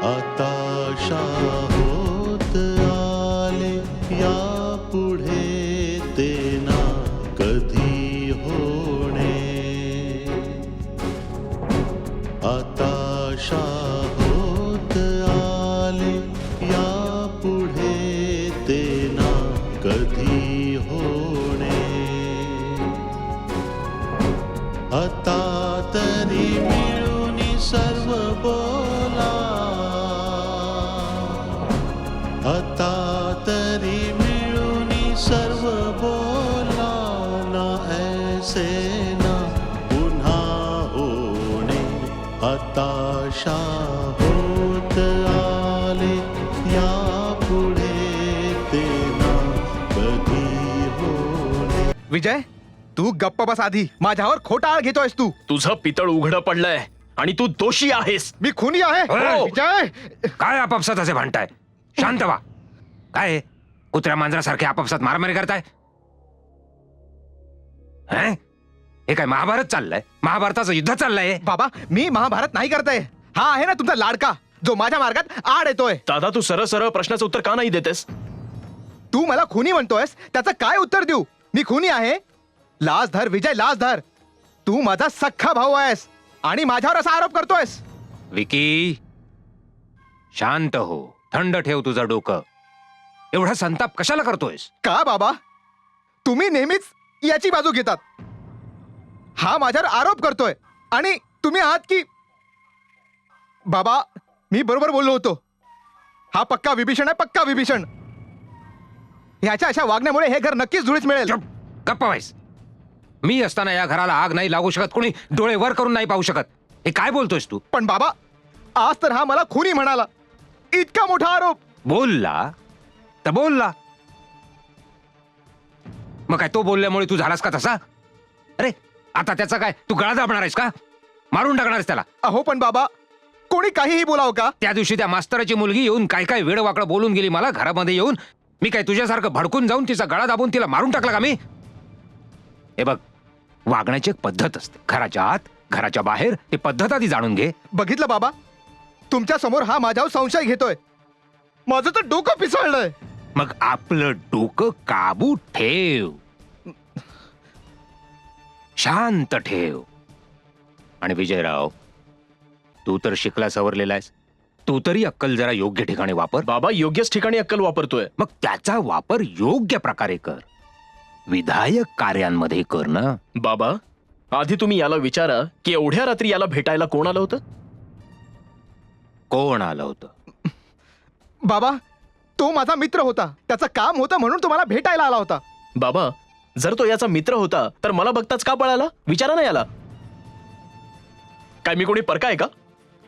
आता होत आले या पुढे ते ना कधी होणे. आता होत आले या पुढे ते ना कधी होणे. आता तरी मिळून सर्व बोला. आता तरी मिळून सर्व बोला ना ऐसे ना पुन्हा होणे. हताशा होत आले या पुढे ते ना कधी होणे. विजय, तू गप्प बस आधी. माझ्यावर खोटा आळ घेतोयस तू. तुझं पितळ उघडं पडलंय आणि तू दोषी आहेस. मी खुनी आहे. हो. विजय, काय आपापसात असे भांडताय? शांत व्हा. काय कुत्र्या मांजरासारखे आपापसात मारामारी करताय? हैं? हे काय महाभारत चाललंय? महाभारताचं युद्ध चाललंय? बाबा, मी महाभारत नाही करताय. हा आहे ना तुमचा लाडका, जो माझ्या मार्गात आड येतोय. दादा, तू सरळ सरळ प्रश्नाचं उत्तर का नाही देतेस? तू मला खुनी म्हणतोयस, त्याचं काय उत्तर देऊ? मी खुनी आहे? लाज धर विजय, लाज धर. तू माझा सख्खा भाऊ आहेस आणि माझ्यावर असा आरोप करतोयस. विकी, शांत हो. थंड ठेव तुझं डोकं. एवढा संताप कशाला करतोयस? का बाबा, तुम्ही नेहमीच याची बाजू घेतात. हा माझ्यावर आरोप करतोय आणि तुम्ही आहात की. बाबा, मी बरोबर बोललो होतो. हा पक्का विभीषण आहे, पक्का विभीषण. ह्याच्या अशा वागण्यामुळे हे घर नक्कीच धुळीस मिळेल. चुप, गप्प व्हायस. मी असताना या घराला आग नाही लागू शकत, कोणी डोळे वर करून नाही पाहू शकत. हे काय बोलतोयस तू? पण बाबा, आज तर हा मला खुनी म्हणाला. इतका मोठा आरोप. बोलला तर बोलला. मग काय तो बोलल्यामुळे तू झालास का तसा? अरे आता त्याचा काय, तू गळा दाबणार आहेस का? मारून टाकणार आहेस त्याला? अहो पण बाबा, कोणी काहीही बोलावं का? त्या दिवशी त्या मास्तराची मुलगी येऊन काय काय वेडवाकडं बोलून गेली मला घरामध्ये येऊन. मी काय तुझ्यासारखं भडकून जाऊन तिचा गळा दाबून तिला मारून टाकला का मी? हे बघ, वागण्याची एक पद्धत असते. घराच्या आत, घराच्या बाहेर ती पद्धत आधी जाणून घे. बघितलं बाबा, तुमच्या समोर हा माझ्यावर संशय घेतोय. माझं तर डोकं पिसळलंय. मग आपलं डोकं काबू ठेव, शांत ठेव. आणि विजयराव, तू तर शिकला सवरलेला आहेस. तू तरी अक्कल जरा योग्य ठिकाणी वापर. बाबा, योग्यच ठिकाणी अक्कल वापरतोय. मग त्याचा वापर योग्य प्रकारे कर. विधायक कार्यांमध्ये कर ना. बाबा, आधी तुम्ही याला विचारा की एवढ्या रात्री याला भेटायला कोण आलं होतं? कोण आलं होतं? बाबा, तो माझा मित्र होता. त्याचं काम होतं म्हणून तुम्हाला भेटायला आला होता. बाबा, जर तो याचा मित्र होता तर मला बघताच का पळाला? विचारा ना याला. काय मी कोणी परका आहे का?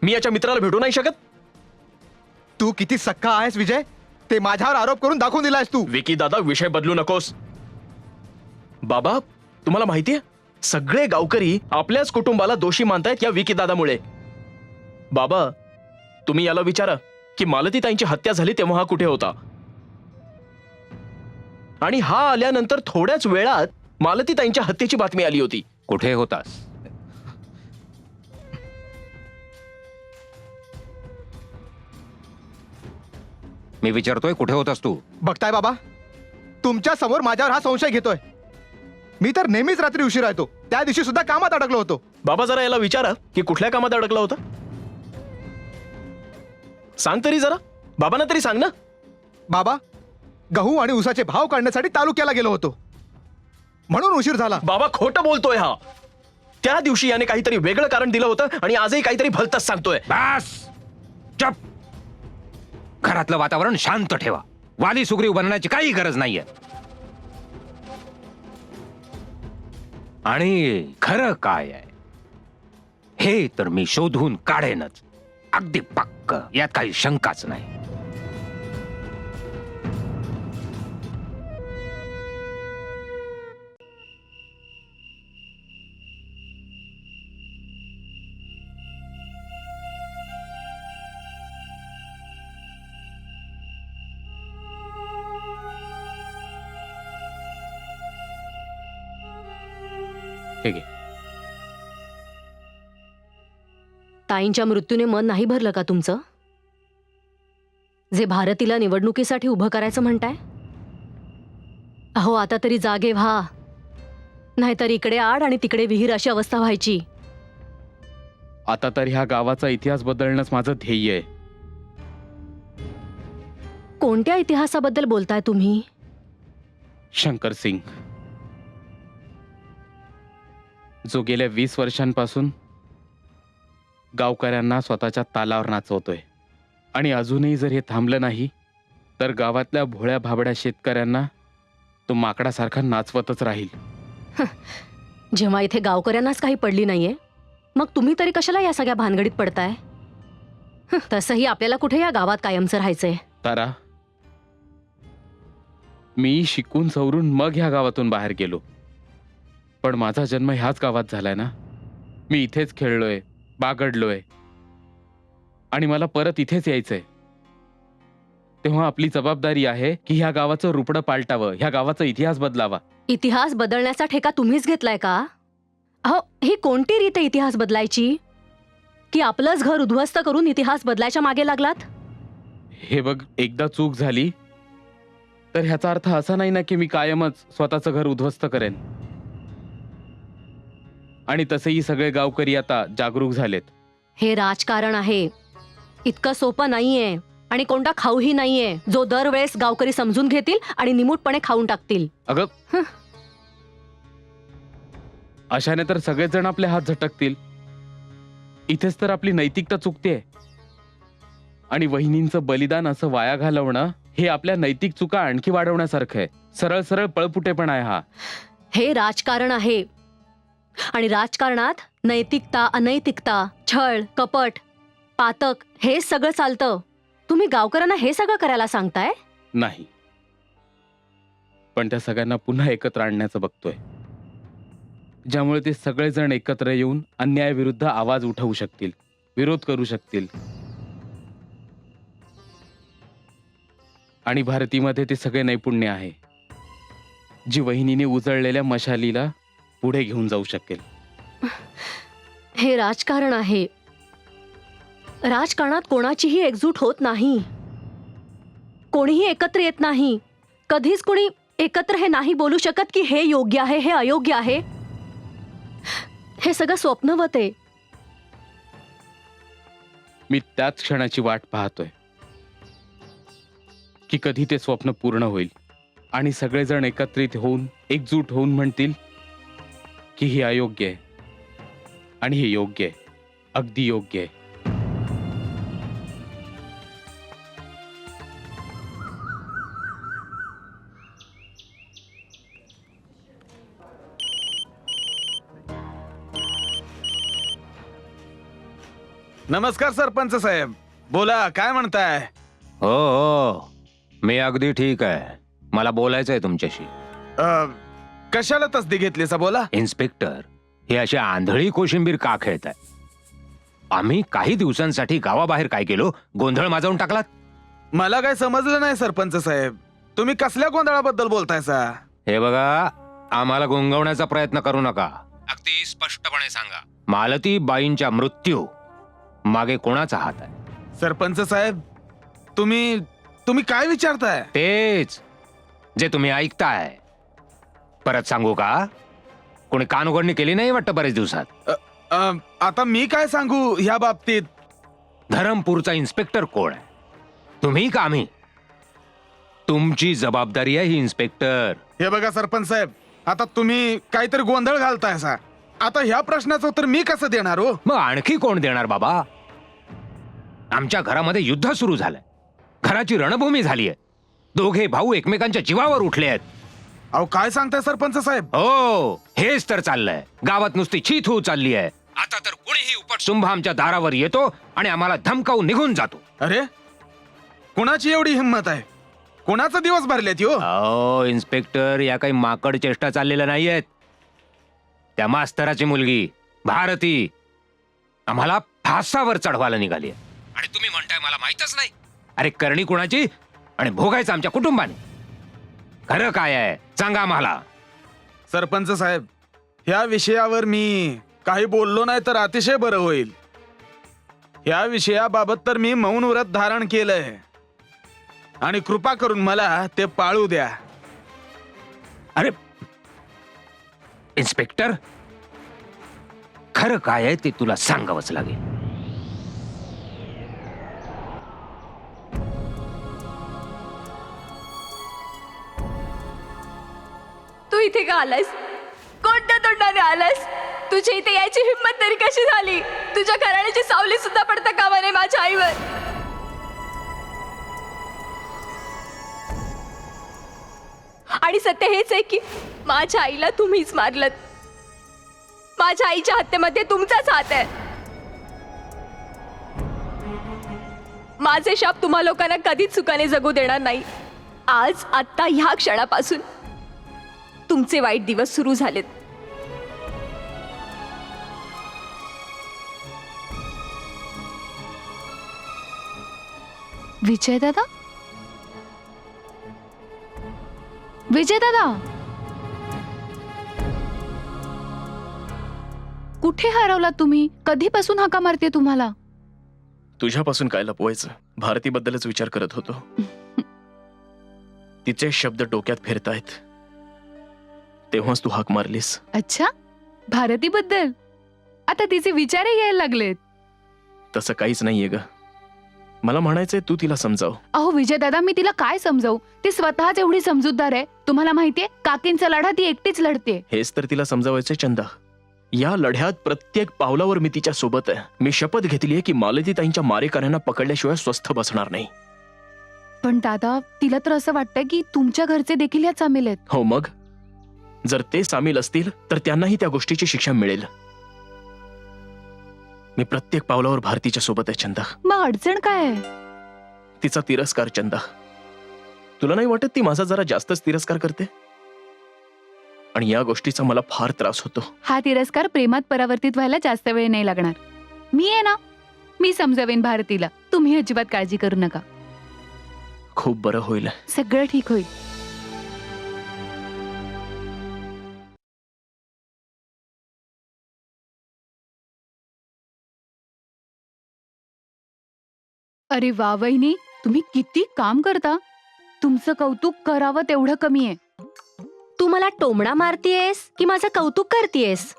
मी याच्या मित्राला भेटू नाही शकत? तू किती सख्खा आहेस विजय, ते माझ्यावर आरोप करून दाखवून दिलायस तू. विकी दादा, विषय बदलू नकोस. बाबा, तुम्हाला माहितीये, सगळे गावकरी आपल्याच कुटुंबाला दोषी मानतायत या विकी दादामुळे. बाबा, तुम्ही याला विचारा की मालतीताईंची हत्या झाली तेव्हा हा कुठे होता? आणि हा आल्यानंतर थोड्याच वेळात मालतीताईंच्या हत्येची बातमी आली होती. कुठे होतास? मी विचारतोय, कुठे होतास तू? बघताय बाबा, तुमच्या समोर माझ्यावर हा संशय घेतोय. मी तर नेहमीच रात्री उशिरा येतो. त्या दिवशी सुद्धा कामात अडकलो होतो. बाबा, जरा याला विचारा की कुठल्या कामात अडकला होता. सांग तरी जरा. बाबांना तरी सांग ना. बाबा, गहू आणि उसाचे भाव काढण्यासाठी तालुक्याला गेलो होतो, म्हणून उशीर झाला. बाबा, खोटं बोलतोय हा. त्या दिवशी याने काहीतरी वेगळं कारण दिलं होतं आणि आजही काहीतरी भलतंच सांगतोय. बस, चप. घरातलं वातावरण शांत ठेवा. वाली सुग्रीव बनण्याची काही गरज नाहीये. आणि खरं काय आहे हे तर मी शोधून काढेनच, अगदी पक्क. यात काही शंकाच नाही. हे घे. ताईंच्या मृत्यूने मन नाही भरलं का तुमचं? जे भारतीला निवडणुकीसाठी उभं करायचं म्हणताय? अहो आता तरी जागे व्हा, नाहीतर इकडे आड आणि तिकडे विहीर अशी अवस्था व्हायची. आता तर ह्या गावाचा इतिहास बदलणंच माझं ध्येय आहे. कोणत्या इतिहासाबद्दल बोलताय तुम्ही? शंकर सिंग, जो गेल्या 20 वर्षांपासून गावकऱ्यांना स्वतःच्या तालावर नाचवतोय. आणि अजूनही जर हे थांबलं नाही तर गावातल्या भोळ्या भाबड्या शेतकऱ्यांना तो माकडासारखा नाचवतच राहील. जेव्हा इथे गावकऱ्यांनाच काही पडली नाहीये, मग तुम्ही तरी कशाला या सगळ्या भानगडीत पडताय? तसंही आपल्याला कुठे या गावात कायमचं राहायचंय. तारा, मी शिकून सवरून मग ह्या गावातून बाहेर गेलो, पण माझा जन्म ह्याच गावात झालाय ना. मी इथेच खेळलोय, बागडलोय आणि मला परत इथेच यायचंय. तेव्हा आपली जबाबदारी आहे की ह्या गावाचं रुपडं पालटावं, ह्या गावाचा इतिहास बदलावा. इतिहास बदलण्याचा ठेका तुम्हीच घेतलाय का? अहो ही कोणती रीत आहे इतिहास बदलायची? की आपलंच घर उद्ध्वस्त करून इतिहास बदलायच्या मागे लागलात? हे बघ, एकदा चूक झाली तर ह्याचा अर्थ असा नाही ना की मी कायमच स्वतःचं घर उद्ध्वस्त करेन. आणि तसेही सगळे गावकरी आता जागरूक झालेत. हे राजकारण आहे, इतकं सोपं नाहीये आणि कोणता खाऊही नाहीये जो दरवेळेस गावकरी समजून घेतील आणि निमूटपणे खाऊन टाकतील. अगं, अशाने तर सगळेच जण आपले हात झटकतील. इथेच तर आपली नैतिकता चुकतेय. आणि वहिनींचं बलिदान असं वाया घालवणं हे आपल्या नैतिक चुका आणखी वाढवण्यासारखं आहे. सरळ सरळ पळपुटेपणा आहे हा. हे राजकारण आहे आणि राजकारणात नैतिकता, अनैतिकता, छळ, कपट, पातक हे सगळं चालतं. तुम्ही गावकऱ्यांना हे सगळं करायला सांगताय? नाही, पण त्या सगळ्यांना पुन्हा एकत्र आणण्याचं बघतोय, ज्यामुळे ते सगळेजण एकत्र येऊन अन्यायाविरुद्ध आवाज उठवू शकतील, विरोध करू शकतील. आणि भारतीमध्ये ते सगळे नैपुण्य आहे जी वहिनीने उजळलेल्या मशालीला पुढे घेऊन जाऊ शकेल. हे राजकारण आहे. राजकारणात कोणाचीही एकजूट होत नाही, कोणीही एकत्र येत नाही. कधीच कोणी एकत्र हे नाही बोलू शकत की हे योग्य आहे, हे अयोग्य आहे. हे सगळं स्वप्नवत आहे. मी त्याच क्षणाची वाट पाहतोय की कधी ते स्वप्न पूर्ण होईल आणि सगळेजण एकत्रित होऊन, एकजूट होऊन म्हणतील की हे अयोग्य आहे आणि हे योग्य आहे, अगदी योग्य आहे. नमस्कार सरपंच साहेब, बोला काय म्हणताय? हो हो, मी अगदी ठीक आहे. मला बोलायचंय तुमच्याशी. कशाला तसदी घेतली सा, बोला. इन्स्पेक्टर, हे अशी आंधळी कोशिंबीर का खेळताय? आम्ही काही दिवसांसाठी गावाबाहेर काय केलो, गोंधळ माजवून टाकलात. मला काय समजलं नाही सरपंच साहेब, तुम्ही कसल्या गोंधळाबद्दल बोलताय सा? हे बघा, आम्हाला गुंगवण्याचा प्रयत्न करू नका. अगदी स्पष्टपणे सांगा, मालती बाईंच्या मृत्यू मागे कोणाचा हात आहे? सरपंच साहेब, तुम्ही काय विचारताय? तेच जे तुम्ही ऐकताय. परत सांगू का? कोणी कान उघडणी केली नाही वाटतं बरेच दिवसात. आता मी काय सांगू ह्या बाबतीत? धरमपूरचा इन्स्पेक्टर कोण आहे, तुम्ही का आम्ही? तुमची जबाबदारी आहे ही इन्स्पेक्टर. हे बघा सरपंच साहेब, आता तुम्ही काहीतरी गोंधळ घालताय सा. आता ह्या प्रश्नाचं उत्तर मी कसं देणार हो? मग आणखी कोण देणार बाबा? आमच्या घरामध्ये युद्ध सुरू झालंय, घराची रणभूमी झालीय, दोघे भाऊ एकमेकांच्या जीवावर उठले आहेत. अहो काय सांगताय सरपंच साहेब? हो, हेच तर चाललंय. गावात नुसती चीत होऊ चालली आहे. आता तर कोणीही उपटसुंभ आमच्या दारावर येतो आणि आम्हाला धमकावून निघून जातो. अरे, कोणाची एवढी हिंमत आहे? कोणाचा दिवस भरलेत हो? अहो इन्स्पेक्टर, या काही माकड चेष्टा चाललेल्या नाहीयेत. त्या मास्तराची मुलगी भारती आम्हाला फासावर चढवायला निघाली आहे. आणि तुम्ही म्हणताय मला माहितच नाही? अरे करणी कुणाची आणि भोगायचं आमच्या कुटुंबाने. खरं काय आहे सांगा आम्हाला. सरपंच साहेब, ह्या विषयावर मी काही बोललो नाही तर अतिशय बरं होईल. ह्या विषयाबाबत तर मी मौन व्रत धारण केलंय आणि कृपा करून मला ते पाळू द्या. अरे इन्स्पेक्टर, खरं काय आहे ते तुला सांगावंच लागेल. तू इथे का आलास? कोणत्या तोंडाने आलास? तुझ्या इथे यायची हिंमत तरी कशी झाली? तुझ्या घराण्याची सावली सुद्धा पडता कामा नये माझ्या आईवर. आणि सत्य हेच आहे की माझ्या आईला तुम्हीच मारलत. माझ्या आईच्या हत्येमध्ये तुमचाच हात आहे. माझे शाप तुम्हा लोकांना कधीच सुखाने जगू देणार नाही. आज आत्ता ह्या क्षणापासून तुमचे वाईट दिवस सुरू झालेत. विजय दादा, विजय दादा, कुठे हरवलात तुम्ही? कधीपासून हाका मारते तुम्हाला? तुझ्यापासून काय लपवायचं, भारतीबद्दलच विचार करत होतो. तिचे शब्द डोक्यात फिरतायत तेव्हाच तू हाक मारलीस. अच्छा, भारतीबद्दल आता तिचे विचारही यायला लागलेत. तसं काहीच नाहीये ग. मला म्हणायचंय तू तिला समजाव. अहो विजय दादा, मी तिला काय समजावू? ती स्वतःच एवढी समजूतदार आहे. तुम्हाला माहितीये, काकींचा लढा ती एकटीच लढते. हेच तर तिला समजावायचंय चंदा. या लढ्यात प्रत्येक पावलावर मी तिच्या सोबत आहे. मी शपथ घेतलीये की मालतीताईंच्या मारेकऱ्यांना पकडल्याशिवाय स्वस्थ बसणार नाही. पण दादा, तिला तर असं वाटतंय की तुमच्या घरचे देखील यात सामील आहेत. हो मग, जर ते सामील असतील तर त्यांनाही त्या गोष्टीची शिक्षा मिळेल. मी प्रत्येक पावलावर भारतीच्या सोबत आहे चंदा. मग अडचण काय आहे? तिचा तिरस्कार चंदा. तुला नाही वाटत ती माझा जरा जास्तच तिरस्कार करते? आणि या गोष्टीचा मला फार त्रास होतो. हा तिरस्कार प्रेमात परावर्तित व्हायला जास्त वेळ नाही लागणार. मी आहे ना, मी समजावेन भारतीला. तुम्ही अजिबात काळजी करू नका. खूप बरं होईल. सगळं ठीक होईल. अरे वा वहिनी, तुम्ही किती काम करता. तुमचं कौतुक करावं तेवढं कमी आहे. तू मला टोमणा मारतीयस की माझं कौतुक करतीयस?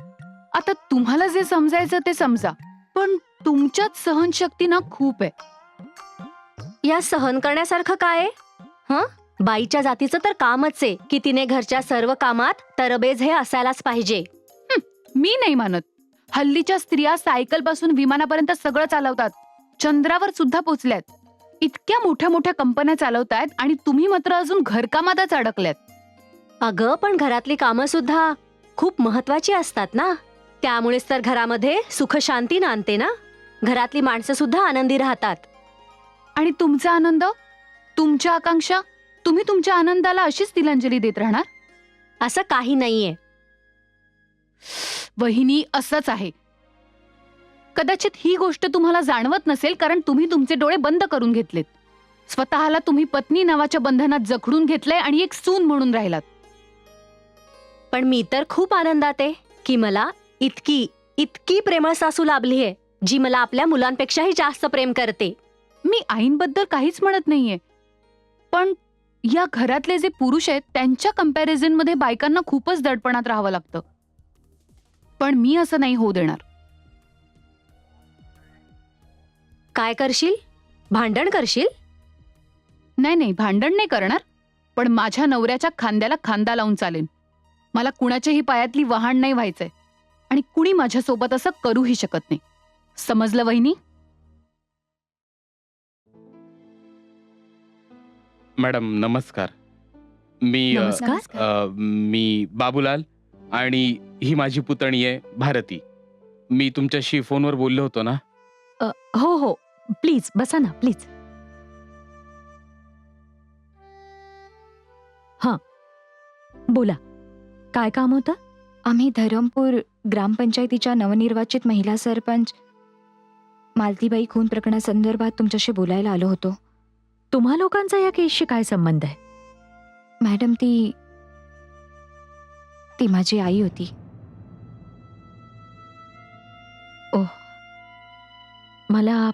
आता तुम्हाला जे समजायचं ते समजा, पण तुमच्यात सहनशक्ती ना खूप आहे. या सहन करण्यासारखं काय आहे? हं? बाईच्या जातीचं तर कामच आहे की तिने घरच्या सर्व कामात तरबेज हे असायलाच पाहिजे. मी नाही मानत. हल्लीच्या स्त्रिया सायकल पासून विमानापर्यंत सगळं चालवतात. चंद्रावर सुद्धा पोचल्यात. इतक्या मोठ्या मोठ्या कंपन्या चालवतायत आणि तुम्ही मात्र अजून घरकामातच अडकल्यात. अगं, पण घरातली कामं सुद्धा खूप महत्वाची असतात ना. त्यामुळेच तर घरामध्ये सुख शांती नांदते ना. घरातली माणसं सुद्धा आनंदी राहतात. आणि तुमचा आनंद, तुमच्या आकांक्षा, तुम्ही तुमच्या आनंदाला अशीच तिलांजली देत राहणार? असं काही नाहीये वहिनी, असंच आहे. कदाचित ही गोष्ट तुम्हाला जाणवत नसेल कारण तुम्ही तुमचे डोळे बंद करून घेतलेत. स्वतःला तुम्ही पत्नी नावाच्या बंधनात जखडून घेतलंय आणि एक सून म्हणून राहिलात. पण मी तर खूप आनंदात आहे की मला इतकी इतकी प्रेमळ सासू लाभली आहे जी मला आपल्या मुलांपेक्षाही जास्त प्रेम करते. मी आईंबद्दल काहीच म्हणत नाहीये, पण या घरातले जे पुरुष आहेत त्यांच्या कंपॅरिझन मध्ये बायकांना खूपच दडपणात राहावं लागतं. पण मी असं नाही होऊ देणार. काय करशील? भांडण करशील? नाही नाही, भांडण नाही करणार, पण माझ्या नवऱ्याच्या खांद्याला खांदा लावून चालेन. मला कुणाच्याही पायातली वहाण नाही व्हायचंय आणि कुणी माझ्यासोबत असं करूही शकत नाही. समजलं वहिनी? मॅडम नमस्कार. मी नमस्कार. मी बाबूलाल आणि ही माझी पुतणी आहे भारती. मी तुमच्याशी फोनवर बोललो होतो ना. हो हो, प्लीज बसा ना, प्लीज. हां, बोला, काय काम होतं? आम्ही धरमपूर ग्रामपंचायतीच्या नवनिर्वाचित महिला सरपंच मालतीबाई खून प्रकरणासंदर्भात तुमच्याशी बोलायला आलो होतो. तुम्हा लोकांचा या केसशी काय संबंध आहे? मॅडम, ती माझी आई होती. मला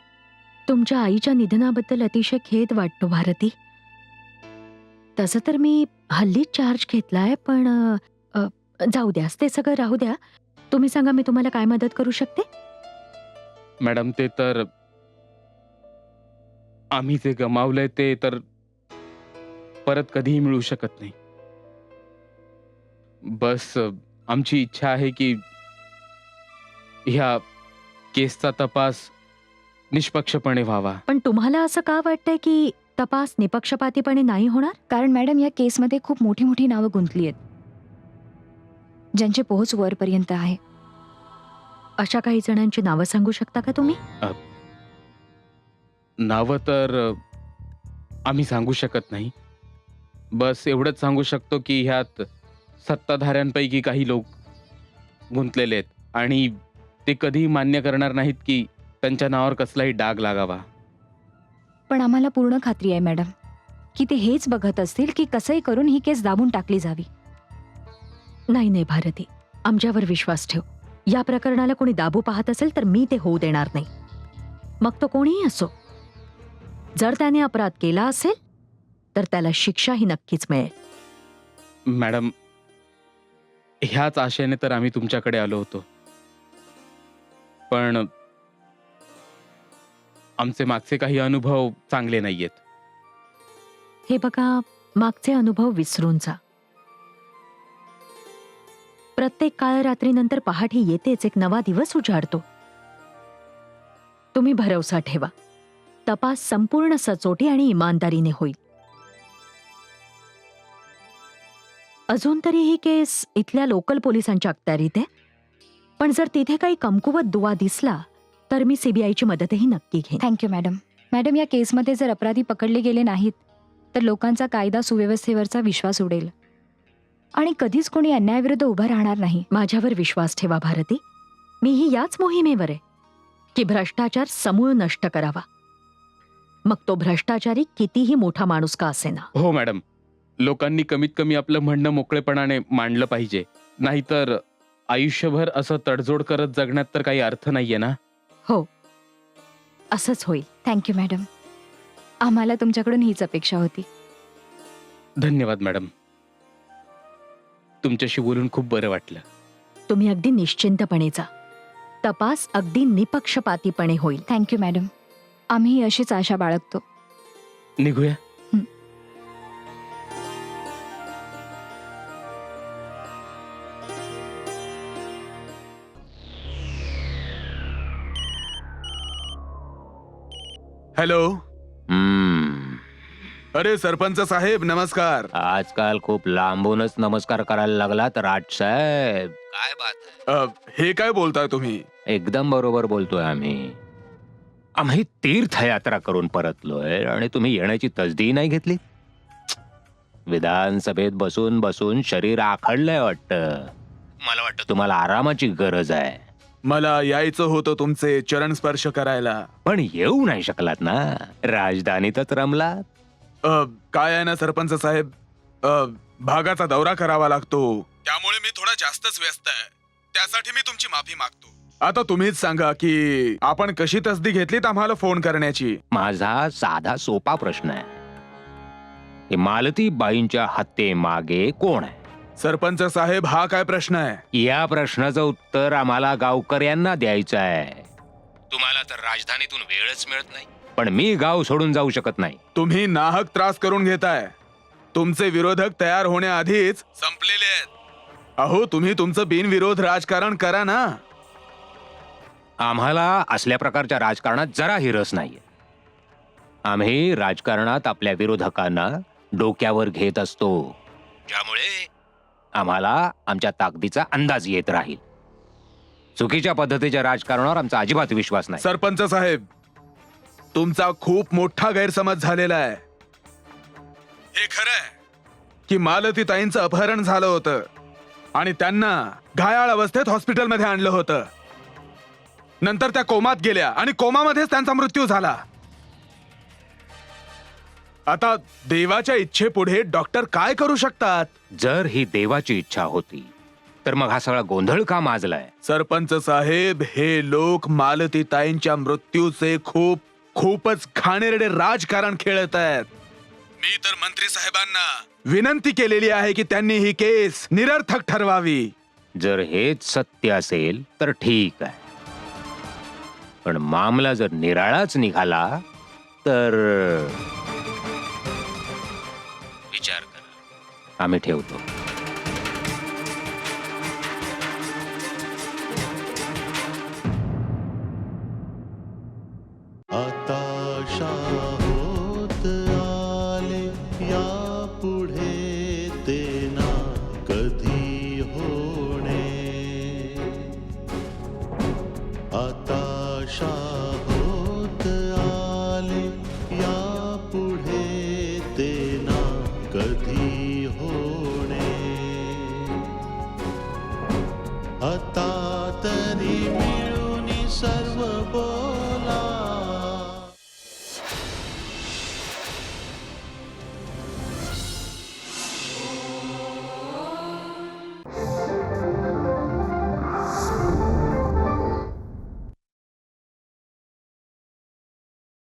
तुमच्या आईच्या निधनाबद्दल अतिशय खेद वाटतो भारती. तसं तर मी हल्लीच चार्ज घेतलाय, पण जाऊ द्या, ते सगळं राहू द्या. तुम्ही सांगा, मी तुम्हाला काय मदत करू शकते? मॅडम, ते तर आम्ही जे गमावलंय ते तर परत कधीही मिळू शकत नाही. बस आमची इच्छा आहे की ह्या केसचा तपास निष्पक्षपणे व्हावा. पण तुम्हाला असं का वाटतंय की तपास निपक्षपातीपणे नाही होणार? कारण मॅडम या केसमध्ये खूप मोठी मोठी नावं गुंतली आहेत, ज्यांची पोहोच वरपर्यंत आहे. अशा काही जणांची नावं सांगू शकता का तुम्ही? नावं तर आम्ही सांगू शकत नाही. बस एवढंच सांगू शकतो की ह्यात सत्ताधाऱ्यांपैकी काही लोक गुंतलेले आहेत आणि ते कधीही मान्य करणार नाहीत की त्यांच्या नावावर कसलाही डाग लागावा. पण आम्हाला पूर्ण खात्री आहे मॅडम की ते हेच बघत असतील की कसंही करून ही केस दाबून टाकली जावी. नाही नाही भारती, आमच्यावर विश्वास ठेव. या प्रकरणाला कोणी दाबू पाहत असेल तर मी ते होऊ देणार नाही, मग तो कोणीही असो. जर त्याने अपराध केला असेल तर त्याला शिक्षाही नक्कीच मिळेल. मॅडम, ह्याच आशेने तर आम्ही तुमच्याकडे आलो होतो. पण आमचे मागचे काही अनुभव चांगले नाहीयेत. हे बघा, मागचे अनुभव विसरून जा. प्रत्येक काळ रात्रीनंतर पहाटे येतेच एक नवा दिवस उजाडतो. तुम्ही भरवसा ठेवा. तपास संपूर्ण सचोटी आणि इमानदारीने होईल. अजून तरी ही केस इथल्या लोकल पोलिसांच्या अखत्यारीत आहे, पण जर तिथे काही कमकुवत दुवा दिसला तर मी सीबीआयची मदतही नक्की घेईन. Thank you madam. मॅडम, या केसमध्ये जर अपराधी पकडले गेले नाहीत तर लोकांचा कायदा सुव्यवस्थेवरचा विश्वास उडेल आणि कधीच कोणी अन्यायाविरुद्ध उभं राहणार नाही. माझ्यावर विश्वास ठेवा भारती. मीही याच मोहिमेवर आहे की भ्रष्टाचार समूळ नष्ट करावा, मग तो भ्रष्टाचारी कितीही मोठा माणूस का असेना. हो मॅडम, लोकांनी कमीत कमी आपलं म्हणणं मोकळेपणाने मांडलं पाहिजे. नाहीतर आयुष्यभर असं तडजोड करत जगण्यात तर काही अर्थ नाहीये ना. हो, असंच होईल. Thank you madam. आम्हाला तुमच्याकडून हीच अपेक्षा होती. धन्यवाद मॅडम. तुमच्याशी बोलून खूप बरं वाटलं. तुम्ही अगदी निश्चिंतपणे जा. तपास अगदी निपक्षपातीपणे होईल. Thank you madam. आम्ही अशीच आशा बाळगतो. निघूया. हॅलो. अरे सरपंच साहेब, नमस्कार. आजकाल खूप लांबूनच नमस्कार करायला लागला तर राज साहेब. काय बात आहे? हे काय बोलताय तुम्ही? एकदम बरोबर बोलतोय आम्ही. आम्ही तीर्थयात्रा करून परतलोय आणि तुम्ही येण्याची तसदी नाही घेतली. विधानसभेत बसून बसून शरीर आखडलंय वाटतं. मला वाटतं तुम्हाला आरामाची गरज आहे. मला यायचं होतं तुमचे चरण स्पर्श करायला, पण येऊ नाही शकलात ना. राजधानीतच रमलात. काय आहे ना सरपंच साहेब, भागाचा दौरा करावा लागतो, त्यामुळे मी थोडा जास्तच व्यस्त आहे. त्यासाठी मी तुमची माफी मागतो. आता तुम्हीच सांगा की आपण कशी तसदी घेतलीत आम्हाला फोन करण्याची. माझा साधा सोपा प्रश्न आहे की मालती बाईंच्या हत्येमागे कोण आहे? सरपंच साहेब, हा काय प्रश्न आहे? या प्रश्नाचं उत्तर आम्हाला गावकऱ्यांना द्यायचं आहे. तुम्हाला तर राजधानीतून वेळच मिळत नाही, पण मी गाव सोडून जाऊ शकत नाही. तुम्ही नाहक त्रास करून घेताय. तुमचे विरोधक तयार होण्याआधीच संपलेले आहेत. अहो, तुम्ही तुमचं बिनविरोध राजकारण करा ना. आम्हाला असल्या प्रकारच्या राजकारणात जराही रस नाहीये. आम्ही राजकारणात आपल्या विरोधकांना डोक्यावर घेत असतो, ज्यामुळे आम्हाला आमच्या ताकदीचा अंदाज येत राहील. चुकीच्या पद्धतीच्या राजकारणावर आमचा अजिबात विश्वास नाही. सरपंच साहेब, तुमचा खूप मोठा गैरसमज झालेला आहे. हे खरं आहे की मालतीताईंचं अपहरण झालं होतं आणि त्यांना घायाळ अवस्थेत हॉस्पिटलमध्ये आणलं होतं. नंतर त्या कोमात गेल्या आणि कोमामध्येच त्यांचा मृत्यू झाला. आता देवाच्या इच्छेपुढे डॉक्टर काय करू शकतात? जर ही देवाची इच्छा होती तर मग हा सगळा गोंधळ का माजलाय? सरपंच साहेब, हे लोक मालतीताईंच्या मृत्यूचे खूपच घाणेरडे राजकारण खेळत आहेत. मी तर मंत्री साहेबांना विनंती केलेली आहे की त्यांनी ही केस निरर्थक ठरवावी. जर हेच सत्य असेल तर ठीक आहे, पण मामला जर निराळाच निघाला तर विचार करा. आम्ही ठेवतो. आता होत आले या पुढे ते ना कधी होणे. आता होत आले या पुढे ते ना कधी होणे.